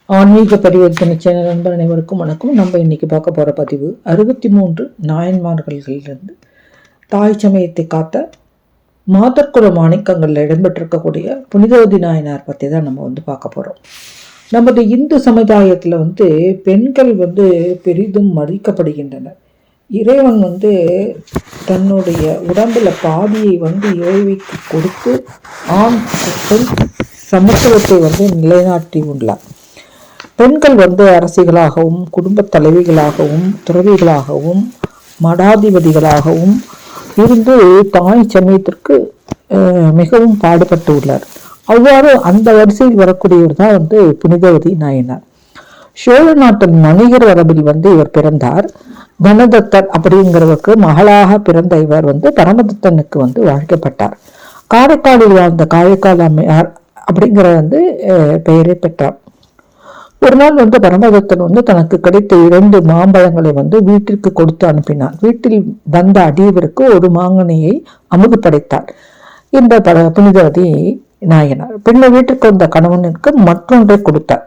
ஆன்மீக பரிவர்த்தனை சேனல் நண்பர் அனைவருக்கும் வணக்கம். நம்ம இன்னைக்கு பார்க்க போகிற பதிவு 63 நாயன்மார்களிலிருந்து தாய் சமயத்தை காத்த மாதர்குல மாணிக்கங்களில் இடம்பெற்றிருக்கக்கூடிய புனிதவதி நாயனார் பற்றி தான் நம்ம பார்க்க போகிறோம். நமது இந்து சமுதாயத்தில் பெண்கள் பெரிதும் மதிக்கப்படுகின்றனர். இறைவன் தன்னுடைய உடம்புல பாதியை இறைவிக்கு கொடுத்து ஆண் பெண் சமத்துவத்தை நிலைநாட்டி உள்ளார். பெண்கள் அரசிகளாகவும் குடும்ப தலைவிகளாகவும் துறவிகளாகவும் மடாதிபதிகளாகவும் இருந்து தாய் சமயத்திற்கு மிகவும் பாடுபட்டு உள்ளார். அவ்வாறு அந்த வரிசையில் வரக்கூடியவர் தான் புனிதவதி நாயனார். சோழ நாட்டின் வணிகர் வரம்பில் இவர் பிறந்தார். தனதத்தன் அப்படிங்கிறவருக்கு மகளாக பிறந்த இவர் பரமதத்தனுக்கு வாழ்க்கப்பட்டார். காரைக்காலில் வாழ்ந்த காரைக்கால் அம்மையார் அப்படிங்கிற பெயரை பெற்றார். ஒரு நாள் பரமதத்தன் தனக்கு கிடைத்த 2 மாம்பழங்களை வீட்டிற்கு கொடுத்து அனுப்பினார். வீட்டில் வந்த அடியவருக்கு ஒரு மாங்கனியை அமுது படைத்தார் இந்த புனிதவதி நாயனார். பின்னர் வீட்டிற்கு வந்த கணவனுக்கு மற்றொன்றை கொடுத்தார்.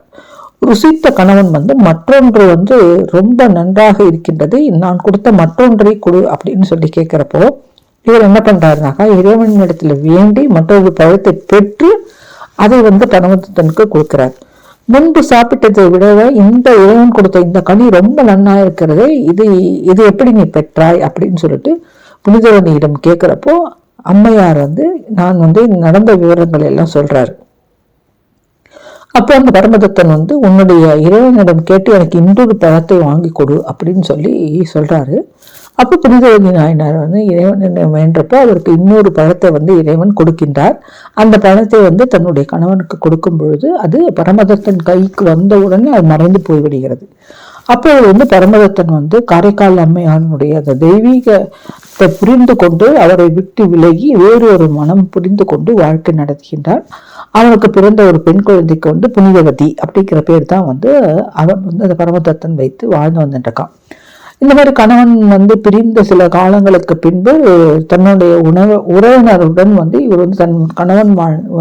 ருசித்த கணவன் மற்றொன்று ரொம்ப நன்றாக இருக்கின்றது, நான் கொடுத்த மற்றொன்றை கொடு அப்படின்னு சொல்லி கேட்கிறப்போ இவர் என்ன பண்றாருனாக்கா, இறைவனிடத்துல வேண்டி மற்றொரு பழத்தை பெற்று அதை பரமதத்தனுக்கு கொடுக்கிறார். முன்பு சாப்பிட்டதை விட இந்த இறைவன் கொடுத்த இந்த கனி ரொம்ப நன்னா இருக்கிறது, இது எப்படி நீ பெற்றாய் அப்படின்னு சொல்லிட்டு புனிதவதியிடம் கேட்கிறப்போ அம்மையார் நான் நடந்த விவரங்கள் எல்லாம் சொல்றாரு. அப்போ அந்த பரமதத்தன் உன்னுடைய இறைவனிடம் கேட்டு எனக்கு இன்னொரு பழத்தை வாங்கி கொடு அப்படின்னு சொல்லி சொல்றாரு. அப்போ புனிதவதி நாயனார் இறைவன் வேண்டப்போ அவருக்கு இன்னொரு பழத்தை இறைவன் கொடுக்கின்றார். அந்த பழத்தை தன்னுடைய கணவனுக்கு கொடுக்கும் பொழுது அது பரமதத்தன் கைக்கு வந்தவுடனே அது மறைந்து போய்விடுகிறது. அப்போ பரமதத்தன் காரைக்கால் அம்மையானுடைய அந்த தெய்வீகத்தை புரிந்து கொண்டு அவரை விட்டு விலகி வேறு ஒரு மனம் புரிந்து கொண்டு வாழ்க்கை நடத்துகின்றார். அவனுக்கு பிறந்த ஒரு பெண் குழந்தைக்கு புனிதவதி அப்படிங்கிற பேர் தான் அவன் அந்த பரமதத்தன் வைத்து வாழ்ந்து வந்துருக்கான். இந்த மாதிரி கணவன் பிரிந்த சில காலங்களுக்கு பின்பு தன்னுடைய உறவினருடன் இவர் தன் கணவன்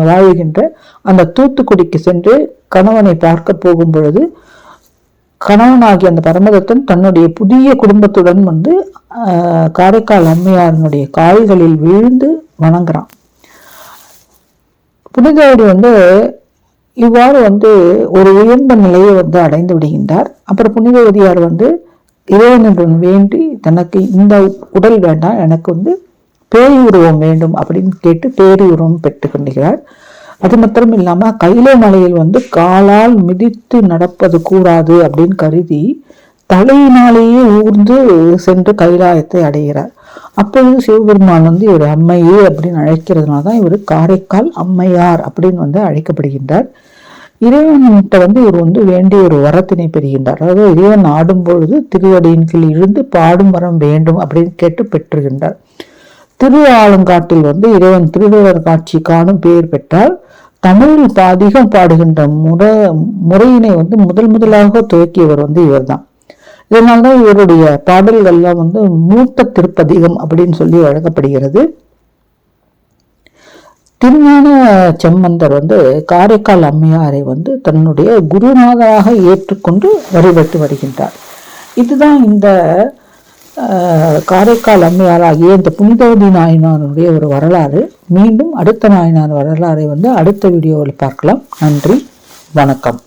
வாழ்கின்ற அந்த தூத்துக்குடிக்கு சென்று கணவனை பார்க்க போகும் பொழுது கணவனாகிய அந்த பரமதத்தன் தன்னுடைய புதிய குடும்பத்துடன் காரைக்கால் அம்மையாரினுடைய கால்களில் விழுந்து வணங்குறான். புனிதவதி இவ்வாறு ஒரு உயர்ந்த நிலையை அடைந்து விடுகின்றார். அப்புறம் புனிதவதியார் இறைவனுடன் வேண்டி தனக்கு இந்த உடல் வேண்டாம், எனக்கு பேய் உருவம் வேண்டும் அப்படின்னு கேட்டு பேரி உருவம் பெற்று கொண்டுகிறார். அது மாத்திரம் இல்லாம கைலை மலையில் காலால் மிதித்து நடப்பது கூடாது அப்படின்னு கருதி தலையினாலேயே ஊர்ந்து சென்று கைலாயத்தை அடைகிறார். அப்பொழுது சிவபெருமான் இவர் அம்மையே அப்படின்னு அழைக்கிறதுனாலதான் இவர் காரைக்கால் அம்மையார் அப்படின்னு அழைக்கப்படுகின்றார். இறைவன்கிட்ட இவர் வேண்டிய ஒரு வரத்தினை பெறுகின்றார். அதாவது இறைவன் ஆடும் பொழுது திருவடியின் கீழ் இருந்து பாடும் வரம் வேண்டும் அப்படின்னு கேட்டு பெற்றுகின்றார். திரு ஆலங்காட்டில் இறைவன் திருடர் காட்சி காணும் பெயர் பெற்றால் தமிழில் அதிகம் பாடுகின்ற முறையினை முதலாக துவக்கியவர் இவர் தான். இதனால்தான் இவருடைய பாடல்கள்லாம் மூத்த திருப்பதிகம் அப்படின்னு சொல்லி வழங்கப்படுகிறது. திருஞான செம்மந்தர் காரைக்கால் அம்மையாரை தன்னுடைய குருநாதராக ஏற்றுக்கொண்டு வழிபட்டு வருகின்றார். இதுதான் இந்த காரைக்கால் அம்மையாராகிய இந்த புனிதவதி நாயனாருடைய ஒரு வரலாறு. மீண்டும் அடுத்த நாயனார் வரலாறை அடுத்த வீடியோவில் பார்க்கலாம். நன்றி, வணக்கம்.